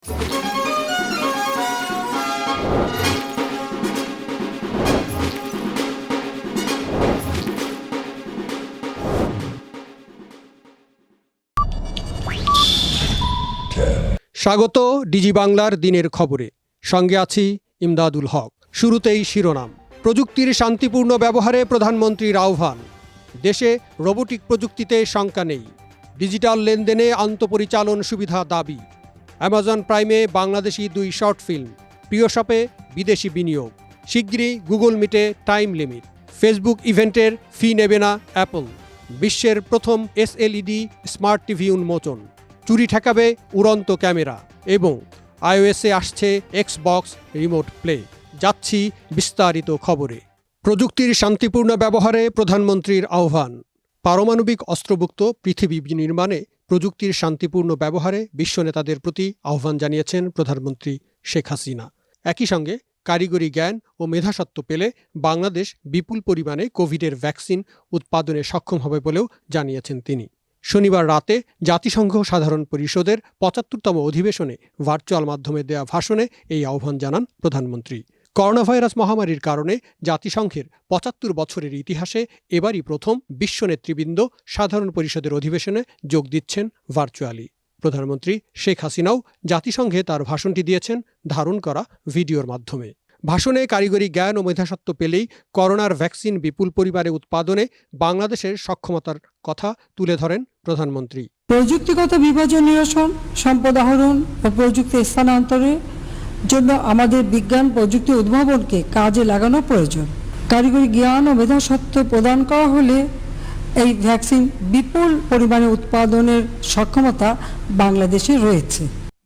স্বাগত ডিজি বাংলার দিনের খবরে, সঙ্গে আছি ইমদাদুল হক। শুরুতেই শিরোনাম। প্রযুক্তির শান্তিপূর্ণ ব্যবহারে প্রধানমন্ত্রীর আহ্বান। দেশে রোবোটিক প্রযুক্তিতে শঙ্কা নেই। ডিজিটাল লেনদেনে আন্তঃপরিচালন সুবিধা দাবি। অ্যামাজন প্রাইমে বাংলাদেশি 2 শর্ট ফিল্ম। প্রিয় শপে বিদেশি বিনিয়োগ। শিগগিরই গুগল মিটে টাইম লিমিট। ফেসবুক ইভেন্টের ফি নেবে না অ্যাপল। বিশ্বের প্রথম SLED স্মার্ট টিভি উন্মোচন। চুরি ঠেকাবে উড়ন্ত ক্যামেরা এবং iOS-এ আসছে এক্সবক্স রিমোট প্লে। যাচ্ছি বিস্তারিত খবরে। প্রযুক্তির শান্তিপূর্ণ ব্যবহারে প্রধানমন্ত্রীর আহ্বান। পারমাণবিক অস্ত্রমুক্ত পৃথিবী নির্মাণে প্রযুক্তির শান্তিপূর্ণ ব্যবহারে বিশ্ব নেতাদের প্রতি আহ্বান জানিয়েছেন প্রধানমন্ত্রী শেখ হাসিনা। একই সঙ্গে কারিগরি জ্ঞান ও মেধাস্বত্ব পেলে বাংলাদেশ বিপুল পরিমাণে কোভিডের ভ্যাকসিন উৎপাদনে সক্ষম হবে বলেও জানিয়েছেন তিনি। শনিবার রাতে জাতিসংঘ সাধারণ পরিষদের ৭৫তম অধিবেশনে ভার্চুয়াল মাধ্যমে দেয়া ভাষণে এই আহ্বান জানান প্রধানমন্ত্রী। করোনা ভাইরাস মহামারীর কারণে জাতিসংঘের ৭৫ বছরের ইতিহাসে এবারই প্রথম বিশ্ব নেতৃবৃন্দ সাধারণ পরিষদের অধিবেশনে যোগ দিচ্ছেন ভার্চুয়ালি। প্রধানমন্ত্রী শেখ হাসিনাও জাতিসংঘে তার ভাষণটি দিয়েছেন ধারণ করা ভিডিওর মাধ্যমে। ভাষণে কারিগরি জ্ঞান ও মেধাস্বত্ব পেলেই করোনার ভ্যাকসিন বিপুল পরিমাণে উৎপাদনে বাংলাদেশের সক্ষমতার কথা তুলে ধরেন প্রধানমন্ত্রী। প্রযুক্তিগত বিভাজন নিরসন, সম্পদ আহরণ ও প্রযুক্তি স্থানান্তরের জন্য আমাদের বিজ্ঞান প্রযুক্তি উদ্ভাবনকে কাজে লাগানো প্রয়োজন। কারিগরি জ্ঞান ও মেধাস্বত্ব প্রদান করা হলে এই ভ্যাকসিন বিপুল পরিমাণে উৎপাদনের সক্ষমতা বাংলাদেশে রয়েছে।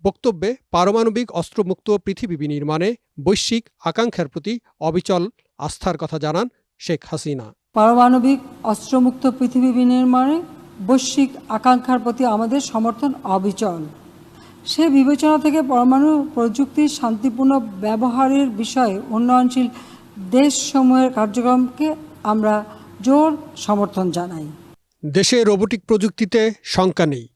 বক্তব্যে পারমাণবিক অস্ত্রমুক্ত পৃথিবী বিনির্মাণে বৈশ্বিক আকাঙ্ক্ষার প্রতি অবিচল আস্থার কথা জানান শেখ হাসিনা। পারমাণবিক অস্ত্রমুক্ত পৃথিবী বিনির্মাণে বৈশ্বিক আকাঙ্ক্ষার প্রতি আমাদের সমর্থন অবিচল। সে বিবেচনা থেকে পরমাণু প্রযুক্তির শান্তিপূর্ণ ব্যবহারের বিষয়ে উন্নয়নশীল দেশসমূহের কার্যক্রমকে আমরা জোর সমর্থন জানাই। দেশে রোবোটিক প্রযুক্তিতে শঙ্কা নেই।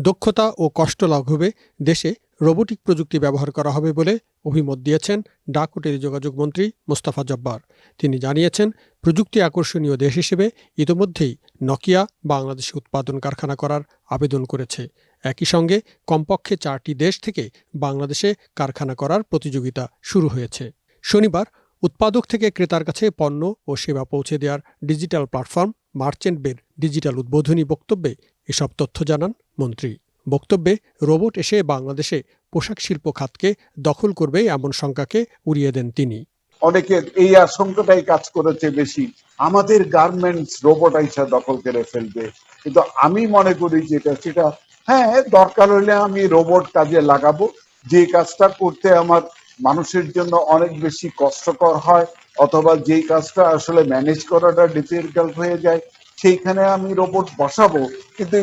দক্ষতা ও কষ্ট লাঘবে দেশে রোবোটিক প্রযুক্তি ব্যবহার করা হবে বলে অভিমত দিয়েছেন ডাক ও টেলিযোগাযোগ মন্ত্রী মোস্তফা জব্বার। তিনি জানিয়েছেন, প্রযুক্তি আকর্ষণীয় দেশ হিসেবে ইতোমধ্যেই নকিয়া বাংলাদেশে উৎপাদন কারখানা করার আবেদন করেছে। একই সঙ্গে কমপক্ষে 4টি দেশ থেকে বাংলাদেশে কারখানা করার প্রতিযোগিতা শুরু হয়েছে। শনিবার উৎপাদক থেকে ক্রেতার কাছে পণ্য ও সেবা পৌঁছে দেওয়ার ডিজিটাল প্ল্যাটফর্ম মার্চেন্ট বের ডিজিটাল উদ্বোধনী বক্তব্যে এসব তথ্য জানান মন্ত্রী। বক্তব্যে রোবট এসে বাংলাদেশে পোশাক শিল্প খাতকে দখল করবে এমন শঙ্কাকে উড়িয়ে দেন তিনি। অনেকের এই আশঙ্কাটাই কাজ করেছে বেশি, আমাদের গার্মেন্টস রোবট আইসা দখল করে ফেলবে। কিন্তু আমি মনে করি সেটা হ্যাঁ, দরকার হলে আমি রোবট কাজে লাগাবো। যে কাজটা করতে আমার মানুষের জন্য অনেক বেশি কষ্টকর হয় অথবা যেই কাজটা আসলে ম্যানেজ করাটা ডিফিকাল্ট হয়ে যায়, সেইখানে আমি রোবট বসাবো, কিন্তু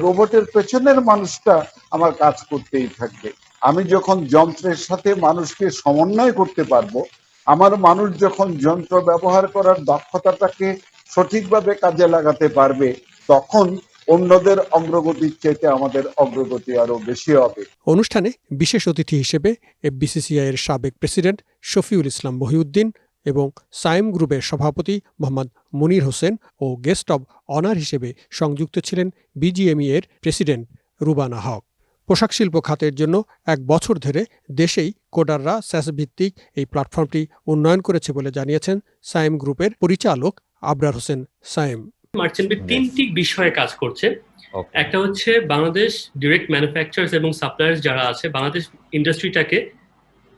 রোবটের পেছনের মানুষটা আমার কাজ করতেই থাকবে। আমি যখন যন্ত্রের সাথে মানুষকে সমন্বয় করতে পারবো, আমার মানুষ যখন যন্ত্র ব্যবহার করার দক্ষতাটাকে সঠিকভাবে কাজে লাগাতে পারবে, তখন অন্যদের অগ্রগতির চাইতে আমাদের অগ্রগতি আরো বেশি হবে। অনুষ্ঠানে বিশেষ অতিথি হিসেবে FBCCI এর সাবেক প্রেসিডেন্ট শফিউল ইসলাম মহিউদ্দিন এবং সাইম গ্রুপের সভাপতি মোহাম্মদ মুনির হোসেন ও গেস্ট অব অনার হিসেবে সংযুক্ত ছিলেন BGME এর প্রেসিডেন্ট রুবানা হক। পোশাক শিল্প খাতের জন্য 1 বছর ধরে দেশেই কোডাররা SaaS ভিত্তিক এই প্ল্যাটফর্মটি উন্নয়ন করেছে বলে জানিয়েছেন সাইম গ্রুপের পরিচালক আবরার হোসেন সাইম। মার্চেন্ট বের 3টি বিষয়ে কাজ করছে। একটা হচ্ছে বাংলাদেশ ডিরেক্ট ম্যানুফ্যাকচারার্স এবং সাপ্লায়ার্স যারা আছে, বাংলাদেশ ইন্ডাস্ট্রিটাকে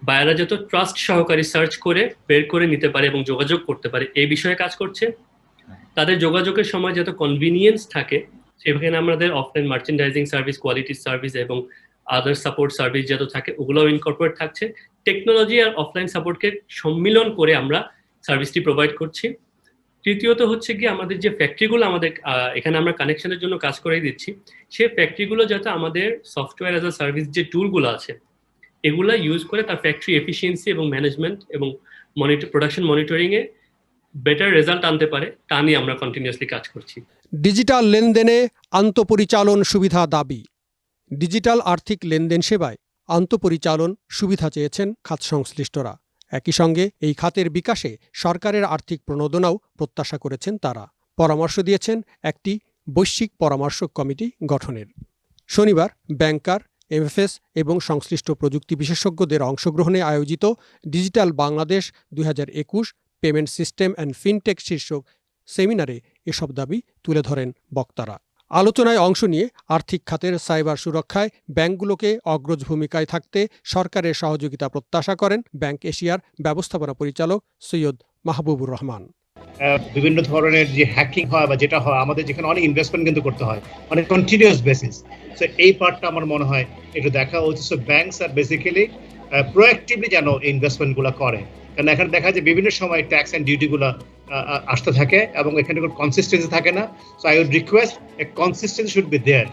বায়াররা যত ট্রাস্ট সহকারী সার্চ করে বের করে নিতে পারে এবং যোগাযোগ করতে পারে, এই বিষয়ে কাজ করছে। তাদের যোগাযোগের সময় যত কনভিনিয়েন্স থাকে, সেখানে আমাদের offline merchandising service, quality service এবং আদার সাপোর্ট সার্ভিস যত থাকে ওগুলোও ইনকর্পোরেট থাকছে। টেকনোলজি আর অফলাইন সাপোর্টকে সম্মিলন করে আমরা সার্ভিসটি প্রোভাইড করছি। তৃতীয়ত হচ্ছে কি, আমাদের যে ফ্যাক্টরিগুলো আমাদের এখানে আমরা কানেকশনের জন্য কাজ করে দিচ্ছি, সেই ফ্যাক্টরিগুলো যাতে আমাদের সফটওয়্যার অ্যাজ আ সার্ভিস যে টুলগুলো আছে এগুলা ইউজ করে তার ফ্যাক্টরি এফিসিয়েন্সি এবং ম্যানেজমেন্ট এবং প্রোডাকশন মনিটরিংয়ে বেটার রেজাল্ট আনতে পারে, তা নিয়ে আমরা কন্টিনিউয়াসলি কাজ করছি। ডিজিটাল লেনদেনে আন্তঃপরিচালন সুবিধা দাবি। ডিজিটাল আর্থিক লেনদেন সেবায় আন্তঃপরিচালন সুবিধা চেয়েছেন খাত সংশ্লিষ্টরা। একই সঙ্গে এই খাতের বিকাশে সরকারের আর্থিক প্রণোদনাও প্রত্যাশা করেছেন তারা। পরামর্শ দিয়েছেন একটি বৈশ্বিক পরামর্শক কমিটি গঠনের। শনিবার ব্যাংকার, এমএফএস এবং সংশ্লিষ্ট প্রযুক্তি বিশেষজ্ঞদের অংশগ্রহণে আয়োজিত digital Bangladesh 2021 payment system and fintech শীর্ষক সেমিনারে এসব দাবি তুলে ধরেন বক্তারা। আলোচনায় অংশ নিয়ে আর্থিক খাতের সাইবার সুরক্ষায় ব্যাংকগুলোকে অগ্রজ ভূমিকায় থাকতে সরকারের সহযোগিতা প্রত্যাশা করেন ব্যাংক এশিয়ার ব্যবস্থাপনা পরিচালক সৈয়দ মাহবুবুর রহমান। বিভিন্ন ধরনের যে হ্যাকিং হয় বা যেটা হয়, আমাদের যেখানে অনেক ইনভেস্টমেন্ট কিন্তু করতে হয়, মানে কন্টিনিউয়াস বেসিস। সো এই পার্টটা আমার মনে হয় একটু দেখা উচিত। সো ব্যাংকস আর বেসিক্যালি প্রোঅ্যাক্টিভলি যেন ইনভেস্টমেন্টগুলো করে, কারণ এখানে দেখা যায় বিভিন্ন সময় ট্যাক্স অ্যান্ড ডিউটিগুলো আসতে থাকে এবং এখানে কোনো কনসিস্টেন্সি থাকে না। So I would request a consistency should be there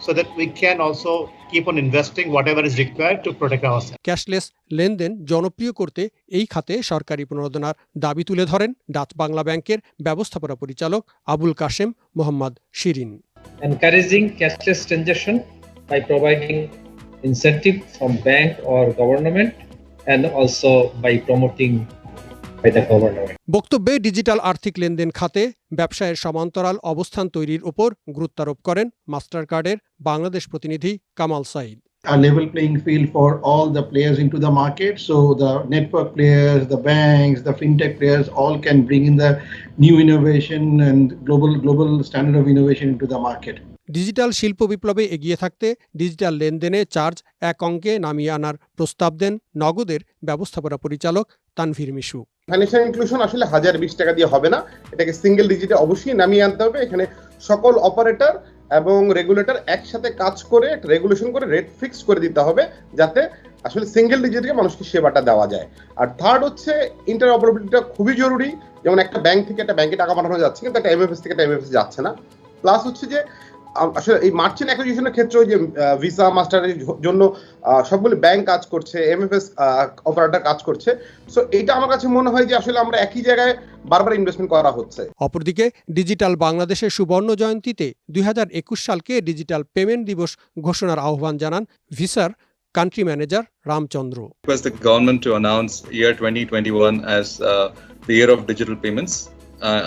so that we can also keep on investing whatever is required to protect ourselves. Cashless লেনদেন জনপ্রিয় করতে এই খাতে সরকারি প্রণোদনার দাবি তুলে ধরেন ডাচ বাংলা ব্যাংকের ব্যবস্থাপনা পরিচালক Abul Kashem Mohammad Shirin. Encouraging cashless transaction by providing incentive from bank or government and also by promoting by the government. বক্তব্যে ডিজিটাল আর্থিক লেনদেন খাতে ব্যবসায়ের সমান্তরাল অবস্থান তৈরির উপর গুরুত্বারোপ করেন মাস্টার কার্ডের বাংলাদেশ প্রতিনিধি Kamal Saeed. A level playing field for all the players into the market, so the network players, the banks, the fintech players all can bring in the new innovation and global standard of innovation into the market. Digital শিল্প বিপ্লবে এগিয়ে থাকতে digital লেনদেনে charge এক অঙ্কে নামিয়ে আনার প্রস্তাব দেন নগদের ব্যবস্থাপনা পরিচালক তানভীর মিশু। ফাইন্যান্সিয়াল ইনক্লুশন আসলে 1020 টাকা দিয়ে হবে না, এটাকে সিঙ্গেল ডিজিটে অবশ্যই নামিয়ে আনতে হবে। এখানে সকল অপারেটর এবং রেগুলেটর একসাথে কাজ করে একটা রেগুলেশন করে রেট ফিক্স করে দিতে হবে, যাতে আসলে সিঙ্গেল ডিজিটে মানুষকে সেবাটা দেওয়া যায়। আর থার্ড হচ্ছে ইন্টারঅপারেবিলিটিটা খুবই জরুরি। যেমন একটা ব্যাংক থেকে একটা ব্যাংকে টাকা পাঠানো যাচ্ছে, কিন্তু একটা এমএফএস থেকে একটা এমএফএস যাচ্ছে না। প্লাস হচ্ছে যে আসলে এই মার্চেন্ট অ্যাকুইজিশনের ক্ষেত্রে যে ভিসা মাস্টারের জন্য সবগুলো ব্যাংক কাজ করছে, এমএফএস অপারেটর কাজ করছে। সো এটা আমার কাছে মনে হয় যে আসলে আমরা একই জায়গায় বারবার ইনভেস্টমেন্ট করা হচ্ছে। অপরদিকে ডিজিটাল বাংলাদেশের সুবর্ণ জয়ন্তীতে 2021 সালকে ডিজিটাল পেমেন্ট দিবস ঘোষণার আহ্বান জানান ভিসার country manager Ramchandra. Request the government to announce year 2021 as the year of digital payments.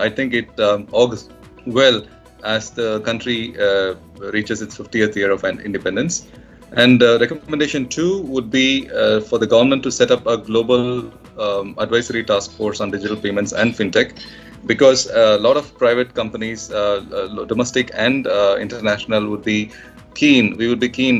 I think it augurs well as the country reaches its 50th year of independence. And recommendation 2 would be for the government to set up a global advisory task force on digital payments and fintech, because a lot of private companies, domestic and international, we would be keen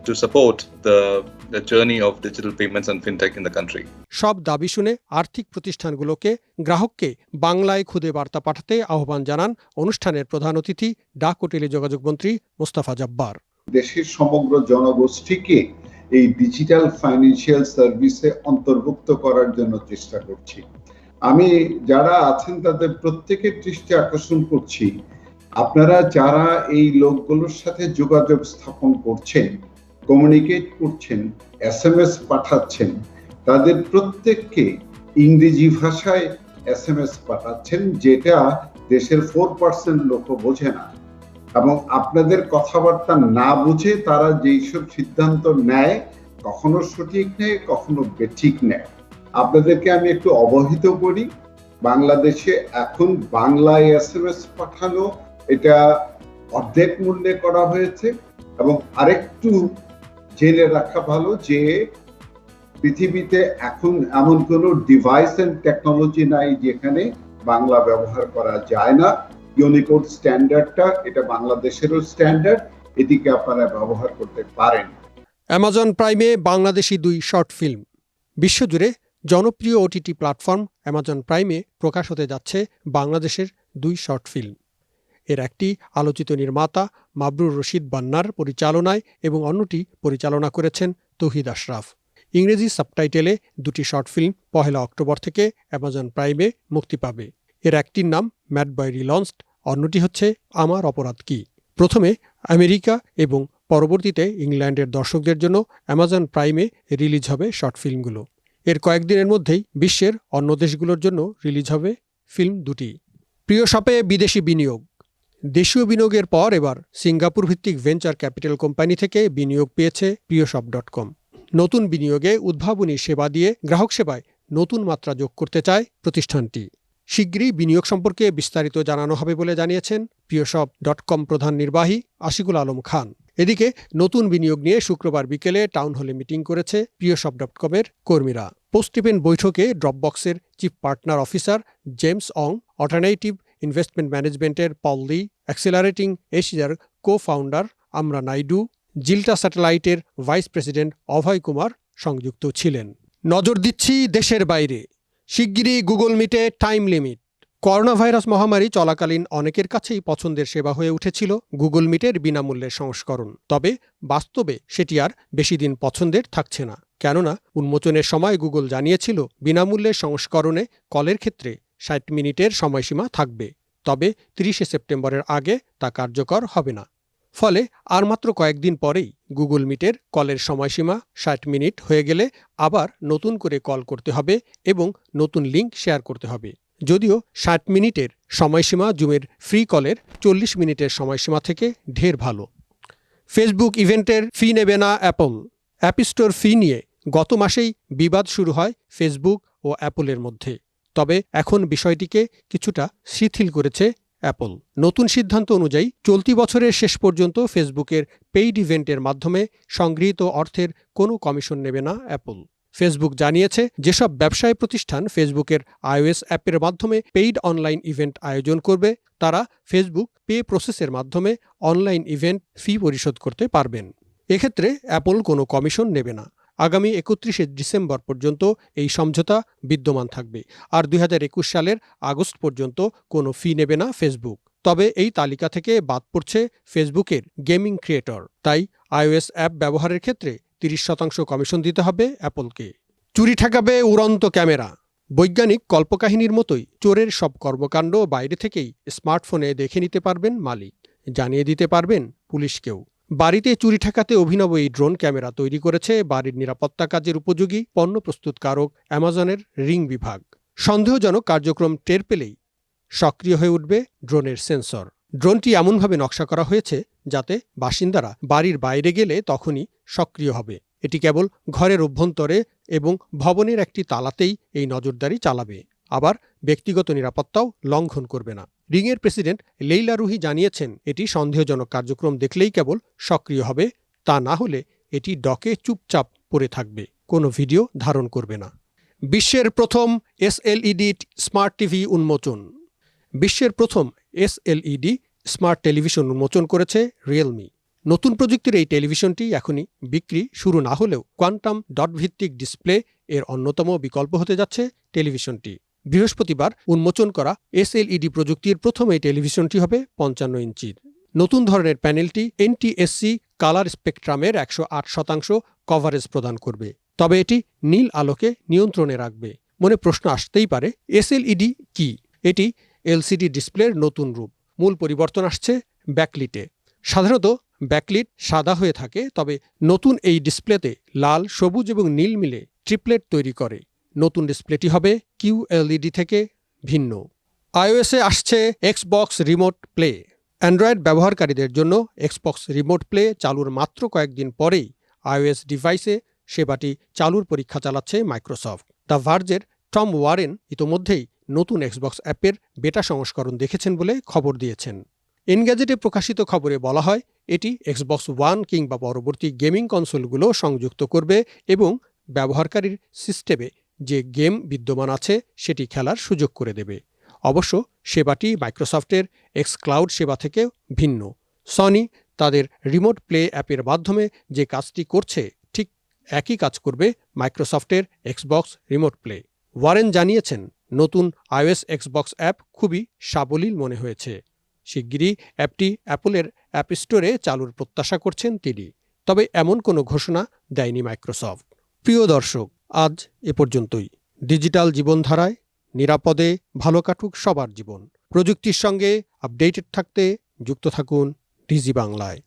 to support the journey of digital payments and fintech in the country. সব দাবি শুনে আর্থিক প্রতিষ্ঠানগুলোকে গ্রাহককে বাংলায় খুদে বার্তা পাঠাতে আহ্বান জানান অনুষ্ঠানের প্রধান অতিথি ডাক ও টেলিযোগাযোগ মন্ত্রী মোস্তফা জব্বার। দেশের সমগ্র জনগোষ্ঠীকে এই ডিজিটাল ফাইন্যান্সিয়াল সার্ভিসে অন্তর্ভুক্ত করার জন্য চেষ্টা করছি। আমি যারা আছেন তাদের প্রত্যেকের দৃষ্টি আকর্ষণ করছি, আপনারা যারা এই লোকগুলোর সাথে যোগাযোগ স্থাপন করছেন, কমিউনিকেট করছেন, এসএমএস পাঠাচ্ছেন, তাদের প্রত্যেককে ইংরেজি ভাষায় এসএমএস পাঠাচ্ছেন, যেটা দেশের 4% লোকও বোঝে না। এবং আপনাদের কথাবার্তা না বুঝে তারা যেই সব সিদ্ধান্ত নেয়, কখনো সঠিক নেয়, কখনো বেঠিক নেয়। আপনাদেরকে আমি একটু অবহিত করি, বাংলাদেশে এখন বাংলায় এসএমএস পাঠানো এটা অর্ধেক মূল্যে করা হয়েছে। এবং আরেকটু জেনে রাখা ভালো যে পৃথিবীতে এখন এমন কোনো ডিভাইস এন্ড টেকনোলজি নাই যেখানে বাংলা ব্যবহার করা যায় না। ইউনিকোড স্ট্যান্ডার্ডটা এটা বাংলাদেশেরও স্ট্যান্ডার্ড, এটিকে আপনারা ব্যবহার করতে পারেন। অ্যামাজন প্রাইমে বাংলাদেশি 2 শর্ট ফিল্ম। বিশ্বজুড়ে জনপ্রিয় ওটিটি প্ল্যাটফর্ম অ্যামাজন প্রাইমে প্রকাশ হতে যাচ্ছে বাংলাদেশের 2 শর্ট ফিল্ম। এর একটি আলোচিত নির্মাতা মাবরুর রশিদ বান্নার পরিচালনায় এবং অন্যটি পরিচালনা করেছেন তৌহিদ আশরাফ। ইংরেজি সাবটাইটেলে 2টি শর্ট ফিল্ম 1 অক্টোবর থেকে অ্যামাজন প্রাইমে মুক্তি পাবে। এর একটির নাম ম্যাড বয় রিলঞ্চড, অন্যটি হচ্ছে আমার অপরাধ কি। প্রথমে আমেরিকা এবং পরবর্তীতে ইংল্যান্ডের দর্শকদের জন্য অ্যামাজন প্রাইমে রিলিজ হবে শর্ট ফিল্মগুলো। এর কয়েকদিনের মধ্যেই বিশ্বের অন্য দেশগুলোর জন্য রিলিজ হবে ফিল্ম 2টি। প্রিয় শপে বিদেশি বিনিয়োগ। দেশীয় বিনিয়োগের পর এবার সিঙ্গাপুর ভিত্তিক ভেঞ্চার ক্যাপিটাল কোম্পানি থেকে বিনিয়োগ পেয়েছে প্রিয়শপ.com। নতুন বিনিয়োগে উদ্ভাবনী সেবা দিয়ে গ্রাহক সেবায় নতুন মাত্রা যোগ করতে চায় প্রতিষ্ঠানটি। শিগগিরই বিনিয়োগ সম্পর্কে বিস্তারিত জানানো হবে বলে জানিয়েছেন প্রিয়শপ.com প্রধান নির্বাহী আশিকুল আলম খান। এদিকে নতুন বিনিয়োগ নিয়ে শুক্রবার বিকেলে টাউন হলে মিটিং করেছে প্রিয়শপ.com-এর কর্মীরা। পোস্ট ইভেন্ট বৈঠকে ড্রপবক্সের চিফ পার্টনার অফিসার জেমস অং, অল্টারনেটিভ ইনভেস্টমেন্ট ম্যানেজমেন্টের পল লি, অ্যাক্সেলারেটিং এশিয়ার কো-ফাউন্ডার আমরা নাইডু, জিল্টা স্যাটেলাইটের ভাইস প্রেসিডেন্ট অভয় কুমার সংযুক্ত ছিলেন। নজর দিচ্ছি দেশের বাইরে, শিগগিরই গুগল মিটে টাইম লিমিট। করোনা ভাইরাস মহামারী চলাকালীন অনেকের কাছেই পছন্দের সেবা হয়ে উঠেছিল গুগল মিটের বিনামূল্যের সংস্করণ। তবে বাস্তবে সেটি আর বেশি দিন পছন্দের থাকছে না। কেননা উন্মোচনের সময় গুগল জানিয়েছিল বিনামূল্যের সংস্করণে কলের ক্ষেত্রে 60 মিনিটের সময়সীমা থাকবে। তবে 30শে সেপ্টেম্বরের আগে তা কার্যকর হবে না। ফলে আর মাত্র কয়েকদিন পরেই গুগল মিটের কলের সময়সীমা 60 মিনিট হয়ে গেলে আবার নতুন করে কল করতে হবে এবং নতুন লিঙ্ক শেয়ার করতে হবে। যদিও 60 মিনিটের সময়সীমা জুমের ফ্রি কলের 40 মিনিটের সময়সীমা থেকে ঢের ভালো। ফেসবুক ইভেন্টের ফি নেবে না অ্যাপল। অ্যাপ স্টোর ফি নিয়ে গত মাসেই বিবাদ শুরু হয় ফেসবুক ও অ্যাপলের মধ্যে। তবে এখন বিষয়টিকে কিছুটা শিথিল করেছে অ্যাপল। নতুন সিদ্ধান্ত অনুযায়ী চলতি বছরের শেষ পর্যন্ত ফেসবুকের পেইড ইভেন্টের মাধ্যমে সংগৃহীত অর্থের কোনো কমিশন নেবে না অ্যাপল। ফেসবুক জানিয়েছে যেসব ব্যবসায় প্রতিষ্ঠান ফেসবুকের iOS অ্যাপের মাধ্যমে পেইড অনলাইন ইভেন্ট আয়োজন করবে তারা ফেসবুক পে প্রসেসের মাধ্যমে অনলাইন ইভেন্ট ফি পরিশোধ করতে পারবেন। এক্ষেত্রে অ্যাপল কোনো কমিশন নেবে না। আগামী 31শে ডিসেম্বর পর্যন্ত এই সমঝোতা বিদ্যমান থাকবে। আর 2021 সালের আগস্ট পর্যন্ত কোনো ফি নেবে না ফেসবুক। তবে এই তালিকা থেকে বাদ পড়ছে ফেসবুকের গেমিং ক্রিয়েটর। তাই iOS অ্যাপ ব্যবহারের ক্ষেত্রে 30% কমিশন দিতে হবে অ্যাপলকে। চুরি ঠেকাবে উড়ন্ত ক্যামেরা। বৈজ্ঞানিক কল্পকাহিনীর মতোই চোরের সব কর্মকাণ্ড বাইরে থেকেই স্মার্টফোনে দেখে নিতে পারবেন মালিক, জানিয়ে দিতে পারবেন পুলিশকেও। বাড়িতে চুরি ঠেকাতে অভিনব এই ড্রোন ক্যামেরা তৈরি করেছে বাড়ির নিরাপত্তা কাজের উপযোগী পণ্য প্রস্তুতকারক অ্যামাজনের রিং বিভাগ। সন্দেহজনক কার্যক্রম টের পেলেই সক্রিয় হয়ে উঠবে ড্রোনের সেন্সর। ড্রোনটি এমনভাবে নকশা করা হয়েছে যাতে বাসিন্দারা বাড়ির বাইরে গেলে তখনই সক্রিয় হবে। এটি কেবল ঘরের অভ্যন্তরে এবং ভবনের একটি তালাতেই এই নজরদারি চালাবে। আবার ব্যক্তিগত নিরাপত্তাও লঙ্ঘন করবে না। রিংয়ের প্রেসিডেন্ট লেইলা রুহি জানিয়েছেন এটি সন্দেহজনক কার্যক্রম দেখলেই কেবল সক্রিয় হবে, তা না হলে এটি ডকে চুপচাপ পড়ে থাকবে, কোনো ভিডিও ধারণ করবে না। বিশ্বের প্রথম SLED স্মার্ট টিভি উন্মোচন। বিশ্বের প্রথম SLED স্মার্ট টেলিভিশন উন্মোচন করেছে রিয়েলমি। নতুন প্রযুক্তির এই টেলিভিশনটি এখনই বিক্রি শুরু না হলেও কোয়ান্টাম ডট ভিত্তিক ডিসপ্লে এর অন্যতম বিকল্প হতে যাচ্ছে টেলিভিশনটি। বৃহস্পতিবার উন্মোচন করা SLED প্রযুক্তির প্রথম এই টেলিভিশনটি হবে 55 ইঞ্চির। নতুন ধরনের প্যানেলটি NTSC কালার স্পেকট্রামের 108% কভারেজ প্রদান করবে। তবে এটি নীল আলোকে নিয়ন্ত্রণে রাখবে। মনে প্রশ্ন আসতেই পারে SLED কি? এটি LCD ডিসপ্লের নতুন রূপ। মূল পরিবর্তন আসছে ব্যাকলিটে। সাধারণত ব্যাকলিট সাদা হয়ে থাকে, তবে নতুন এই ডিসপ্লেতে লাল, সবুজ এবং নীল মিলে ট্রিপলেট তৈরি করে। নতুন ডিসপ্লেটি হবে QLED থেকে ভিন্ন। iOS-এ আসছে Xbox রিমোট প্লে। অ্যান্ড্রয়েড ব্যবহারকারীদের জন্য Xbox রিমোট প্লে চালুর মাত্র কয়েকদিন পরেই iOS ডিভাইসে সেবাটি চালুর পরীক্ষা চালাচ্ছে মাইক্রোসফট। দ্য ভার্জের টম ওয়ারেন ইতোমধ্যেই নতুন Xbox অ্যাপের বেটা সংস্করণ দেখেছেন বলে খবর দিয়েছেন। এনগ্যাজেটে প্রকাশিত খবরে বলা হয় এটি Xbox One কিংবা পরবর্তী গেমিং কনসোলগুলো সংযুক্ত করবে এবং ব্যবহারকারীর সিস্টেমে যে গেম বিদ্যমান আছে সেটি খেলার সুযোগ করে দেবে। অবশ্য সেবাটি মাইক্রোসফটের xCloud সেবা থেকে ভিন্ন। সনি তাদের রিমোট প্লে অ্যাপের মাধ্যমে যে কাজটি করছে ঠিক একই কাজ করবে মাইক্রোসফটের Xbox রিমোট প্লে। ওয়ারেন জানিয়েছেন নতুন iOS Xbox অ্যাপ খুবই সাবলীল মনে হয়েছে। শিগগিরই অ্যাপটি অ্যাপলের অ্যাপ স্টোরে চালুর প্রত্যাশা করছেন তিনি। তবে এমন কোনো ঘোষণা দেয়নি মাইক্রোসফট। প্রিয় দর্শক, আজ এ পর্যন্তই। ডিজিটাল জীবনধারায় নিরাপদে ভালো কাটুক সবার জীবন। প্রযুক্তির সঙ্গে আপডেটেড থাকতে যুক্ত থাকুন ডিজি বাংলায়।